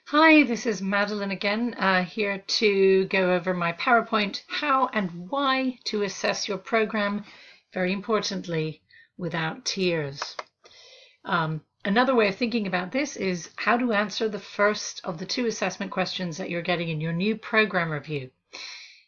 Hi, this is Madeline again, here to go over my PowerPoint, how and why to assess your program, very importantly, without tears. Another way of thinking about this is how to answer the first of the two assessment questions that you're getting in your new program review.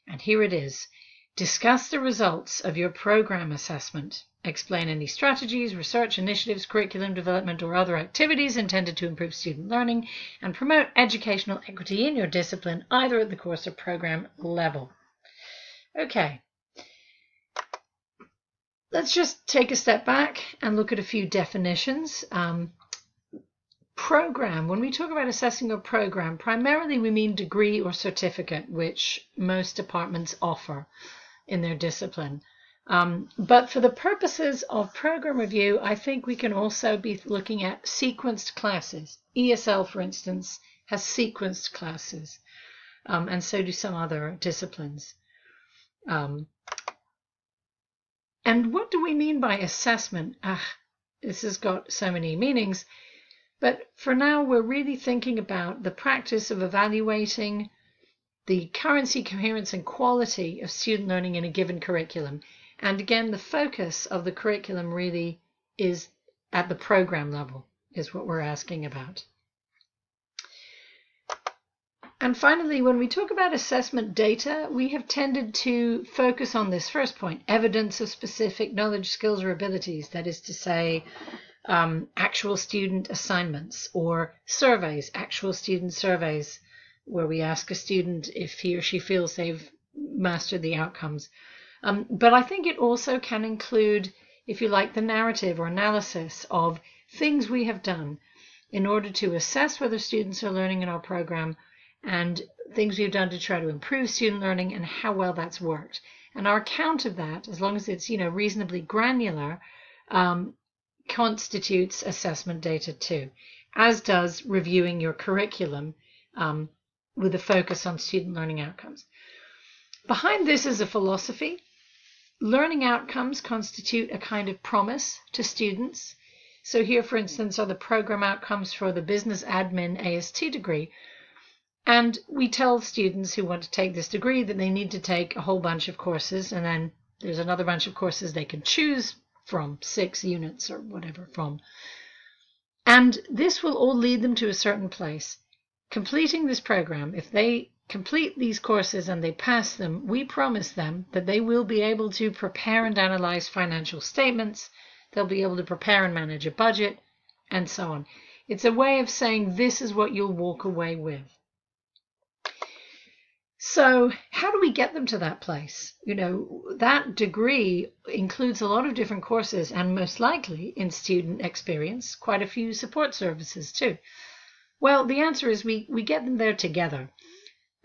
And here it is. Discuss the results of your program assessment. Explain any strategies, research initiatives, curriculum development, or other activities intended to improve student learning and promote educational equity in your discipline, either at the course or program level. Okay, let's just take a step back and look at a few definitions. Program, when we talk about assessing a program, primarily we mean degree or certificate, which most departments offer in their discipline. But for the purposes of program review, I think we can also be looking at sequenced classes. ESL, for instance, has sequenced classes, and so do some other disciplines. And what do we mean by assessment? This has got so many meanings, but for now we're really thinking about the practice of evaluating the currency, coherence, and quality of student learning in a given curriculum. And again, the focus of the curriculum really is at the program level, is what we're asking about. And finally, when we talk about assessment data, we have tended to focus on this first point, evidence of specific knowledge, skills, or abilities. That is to say, actual student assignments or surveys, actual student surveys, where we ask a student if he or she feels they've mastered the outcomes. But I think it also can include, if you like, the narrative or analysis of things we have done in order to assess whether students are learning in our program and things we've done to try to improve student learning and how well that's worked. And our account of that, as long as it's reasonably granular, constitutes assessment data too, as does reviewing your curriculum with a focus on student learning outcomes. Behind this is a philosophy. Learning outcomes constitute a kind of promise to students. So here, for instance, are the program outcomes for the business admin AST degree. And we tell students who want to take this degree that they need to take a whole bunch of courses, and then there's another bunch of courses they can choose from, 6 units or whatever from. And this will all lead them to a certain place. Completing this program, if they complete these courses and they pass them, we promise them that they will be able to prepare and analyze financial statements, they'll be able to prepare and manage a budget, and so on. It's a way of saying this is what you'll walk away with. So how do we get them to that place? That degree includes a lot of different courses and most likely in student experience, quite a few support services too. Well, the answer is we get them there together.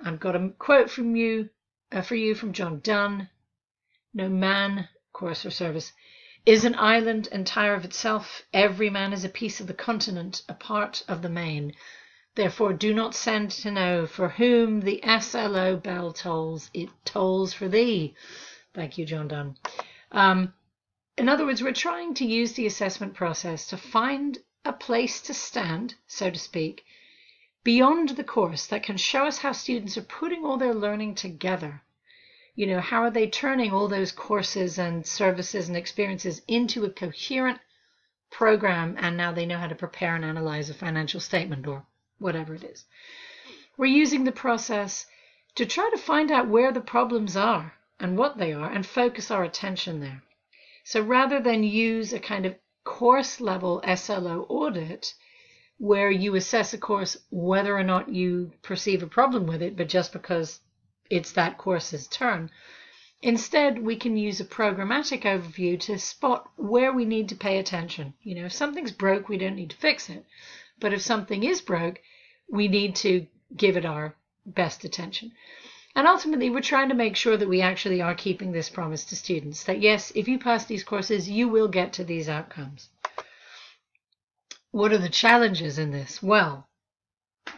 I've got a quote from you, for you from John Donne. No man, course or service, is an island entire of itself. Every man is a piece of the continent, a part of the main. Therefore do not send to know for whom the SLO bell tolls. It tolls for thee. Thank you, John Donne. In other words, we're trying to use the assessment process to find a place to stand, so to speak, beyond the course that can show us how students are putting all their learning together. How are they turning all those courses and services and experiences into a coherent program, and now they know how to prepare and analyze a financial statement or whatever it is. We're using the process to try to find out where the problems are and what they are and focus our attention there. So rather than use a kind of course level SLO audit where you assess a course whether or not you perceive a problem with it, but just because it's that course's turn, instead we can use a programmatic overview to spot where we need to pay attention. If something's broke, we don't need to fix it. But if something is broke, we need to give it our best attention. And ultimately, we're trying to make sure that we actually are keeping this promise to students, that yes, if you pass these courses, you will get to these outcomes. What are the challenges in this? Well,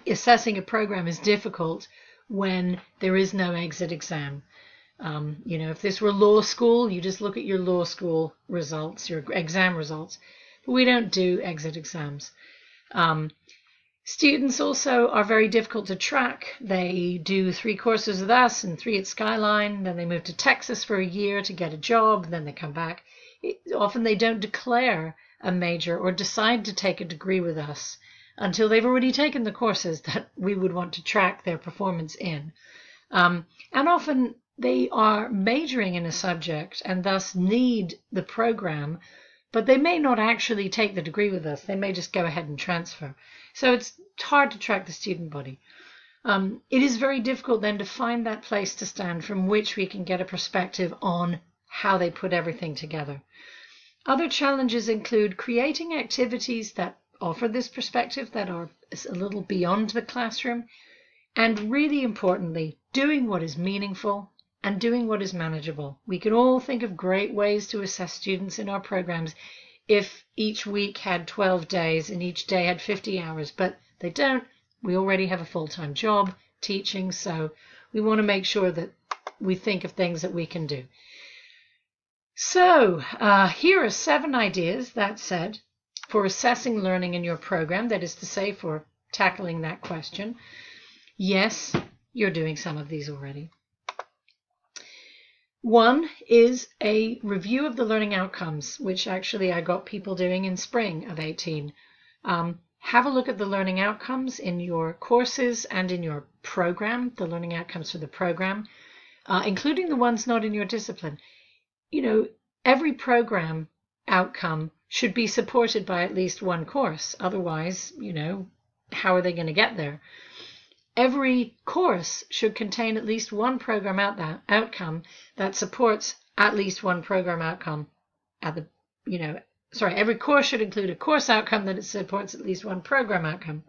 assessing a program is difficult when there is no exit exam. If this were law school, you just look at your law school results, your exam results. But we don't do exit exams. Students also are very difficult to track. They do 3 courses with us and 3 at Skyline, then they move to Texas for a year to get a job, then they come back. Often they don't declare a major or decide to take a degree with us until they've already taken the courses that we would want to track their performance in. And often they are majoring in a subject and thus need the program, but they may not actually take the degree with us. They may just go ahead and transfer. So it's hard to track the student body. It is very difficult then to find that place to stand from which we can get a perspective on how they put everything together. Other challenges include creating activities that offer this perspective, that are a little beyond the classroom, and really importantly, doing what is meaningful and doing what is manageable. We can all think of great ways to assess students in our programs if each week had 12 days and each day had 50 hours, but they don't. We already have a full-time job teaching, so we want to make sure that we think of things that we can do. So here are 7 ideas, that said, for assessing learning in your program, that is to say, for tackling that question. Yes, you're doing some of these already. 1 is a review of the learning outcomes, which actually I got people doing in spring of 18. Have a look at the learning outcomes in your courses and in your program, the learning outcomes for the program, including the ones not in your discipline. You know, every program outcome should be supported by at least 1 course. Otherwise, you know, how are they going to get there? Every course should contain at least 1 program outcome that supports at least 1 program outcome at the, every course should include a course outcome that it supports at least 1 program outcome.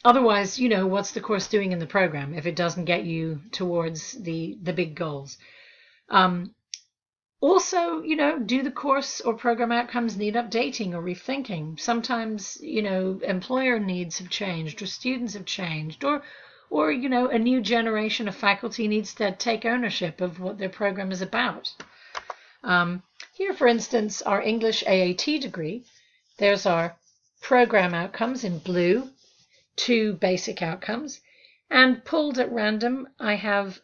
Otherwise, you know, what's the course doing in the program if it doesn't get you towards the big goals? Also, you know, do the course or program outcomes need updating or rethinking? Sometimes, you know, employer needs have changed or students have changed or you know, a new generation of faculty needs to take ownership of what their program is about. Here, for instance, our English AAT degree, there's our program outcomes in blue, 2 basic outcomes, and pulled at random, I have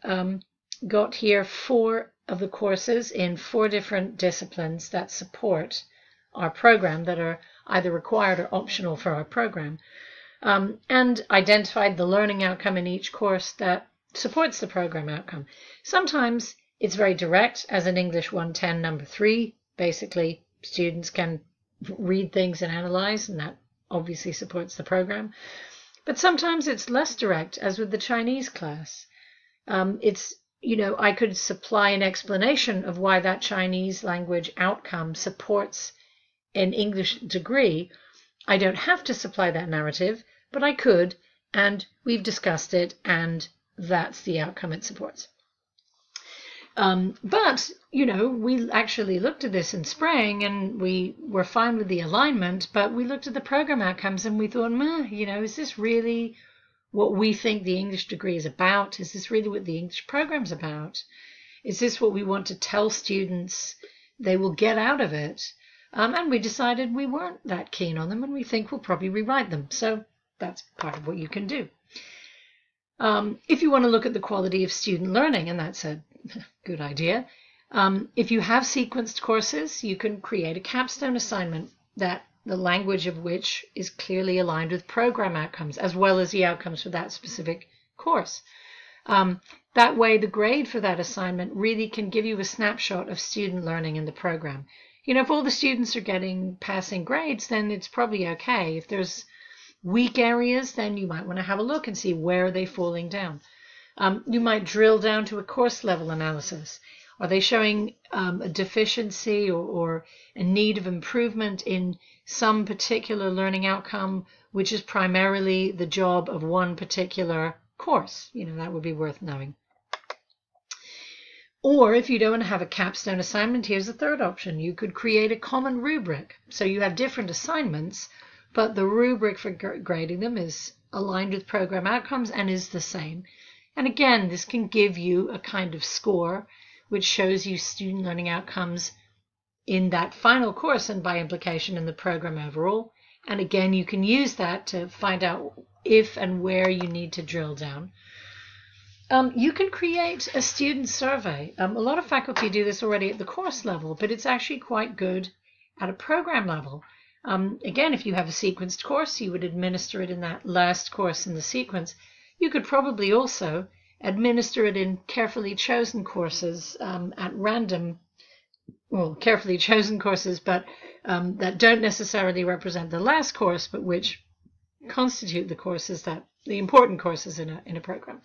got here 4 of the courses in 4 different disciplines that support our program, that are either required or optional for our program, and identified the learning outcome in each course that supports the program outcome. Sometimes it's very direct, as in English 110 number 3. Basically, students can read things and analyze, and that obviously supports the program. But sometimes it's less direct, as with the Chinese class. You know, I could supply an explanation of why that Chinese language outcome supports an English degree. I don't have to supply that narrative, but I could, and we've discussed it, and that's the outcome it supports. But, you know, we actually looked at this in spring and we were fine with the alignment, but we looked at the program outcomes and we thought, you know, is this really what we think the English degree is about? Is this really what the English program's about? Is this what we want to tell students they will get out of it? And we decided we weren't that keen on them, and we think we'll probably rewrite them. So that's part of what you can do. If you want to look at the quality of student learning, and that's a good idea, if you have sequenced courses, you can create a capstone assignment that the language of which is clearly aligned with program outcomes, as well as the outcomes for that specific course. That way, the grade for that assignment really can give you a snapshot of student learning in the program. You know, if all the students are passing grades, then it's probably okay. If there's weak areas, then you might want to have a look and see where are they falling down. You might drill down to a course level analysis. Are they showing a deficiency or a need of improvement in some particular learning outcome, which is primarily the job of one particular course? You know, that would be worth knowing. Or if you don't want to have a capstone assignment, here's a third option. You could create a common rubric. So you have different assignments, but the rubric for grading them is aligned with program outcomes and is the same. And again, this can give you a kind of score which shows you student learning outcomes in that final course and by implication in the program overall. And again, you can use that to find out if and where you need to drill down. You can create a student survey. A lot of faculty do this already at the course level, but it's actually quite good at a program level. Again, if you have a sequenced course, you would administer it in that last course in the sequence. You could probably also administer it in carefully chosen courses at random, well, carefully chosen courses, but that don't necessarily represent the last course, but which constitute the courses the important courses in a program.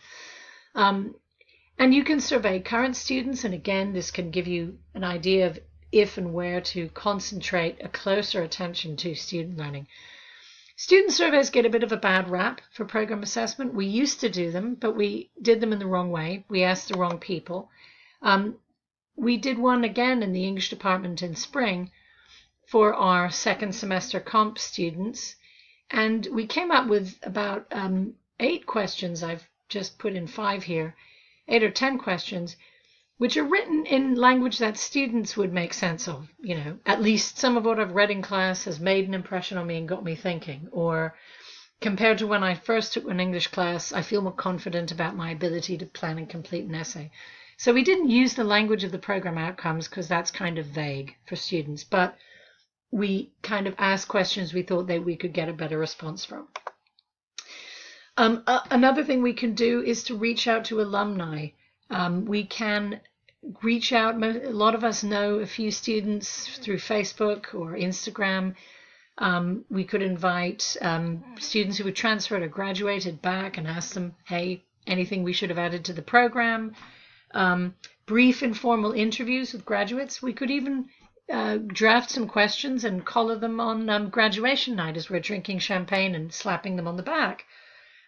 And you can survey current students, and again, this can give you an idea of if and where to concentrate a closer attention to student learning. Student surveys get a bit of a bad rap for program assessment. We used to do them, but we did them in the wrong way. We asked the wrong people. We did one again in the English department in spring for our second semester comp students, and we came up with about 8 questions. I've just put in 5 here, 8 or 10 questions, which are written in language that students would make sense of. You know, at least some of what I've read in class has made an impression on me and got me thinking. Or compared to when I first took an English class, I feel more confident about my ability to plan and complete an essay. So we didn't use the language of the program outcomes because that's kind of vague for students, but we kind of asked questions we thought that we could get a better response from. Another thing we can do is to reach out to alumni. We can reach out. A lot of us know a few students through Facebook or Instagram. We could invite students who had transferred or graduated back and ask them, hey, anything we should have added to the program. Brief informal interviews with graduates. We could even draft some questions and collar them on graduation night as we're drinking champagne and slapping them on the back.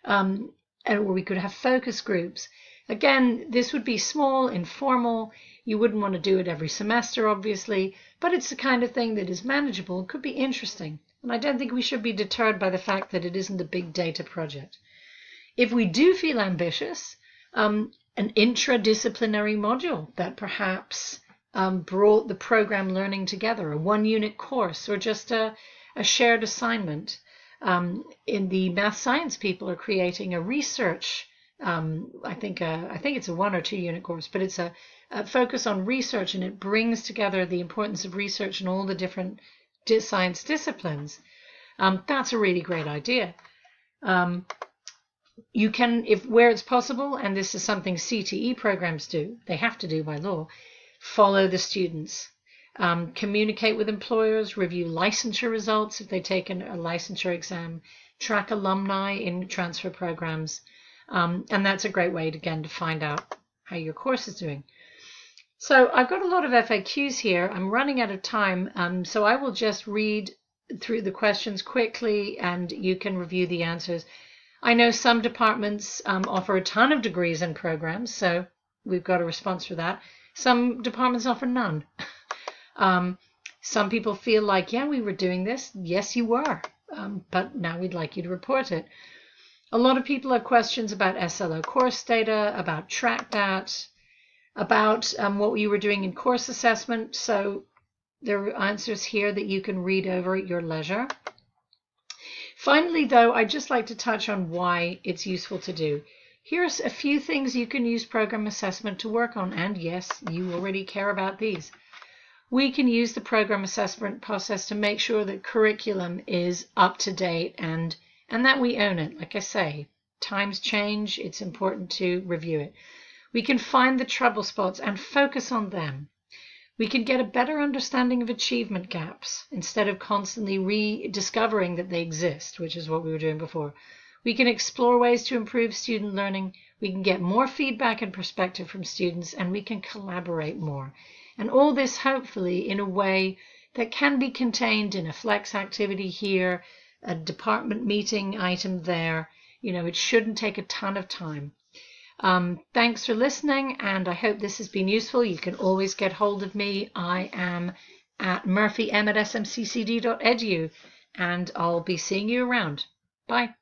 Or we could have focus groups. Again, this would be small, informal. You wouldn't want to do it every semester, obviously, but it's the kind of thing that is manageable and could be interesting. And I don't think we should be deterred by the fact that it isn't a big data project. If we do feel ambitious, an intradisciplinary module that perhaps brought the program learning together, a 1-unit course, or just a shared assignment. In the math science, people are creating a research. I think it's a 1 or 2 unit course, but it's a focus on research, and it brings together the importance of research in all the different science disciplines. That's a really great idea. You can, where it's possible, and this is something CTE programs do, they have to do by law, follow the students. Communicate with employers, review licensure results if they've taken a licensure exam, track alumni in transfer programs, and that's a great way, again, to find out how your course is doing. So I've got a lot of FAQs here. I'm running out of time, so I will just read through the questions quickly, and you can review the answers. I know some departments offer a ton of degrees and programs, so we've got a response for that. Some departments offer none. Some people feel like, yeah, we were doing this. Yes, you were, but now we'd like you to report it. A lot of people have questions about SLO course data, about TrackDat, about what you were doing in course assessment. So there are answers here that you can read over at your leisure. Finally, though, I'd just like to touch on why it's useful to do. Here's a few things you can use program assessment to work on, and yes, you already care about these. We can use the program assessment process to make sure that curriculum is up to date and that we own it. Like I say, times change, it's important to review it. We can find the trouble spots and focus on them. We can get a better understanding of achievement gaps instead of constantly rediscovering that they exist, which is what we were doing before. We can explore ways to improve student learning. We can get more feedback and perspective from students, and we can collaborate more. And all this, hopefully, in a way that can be contained in a flex activity here, a department meeting item there. You know, it shouldn't take a ton of time. Thanks for listening, and I hope this has been useful. You can always get hold of me. I am at murphym@smccd.edu, and I'll be seeing you around. Bye.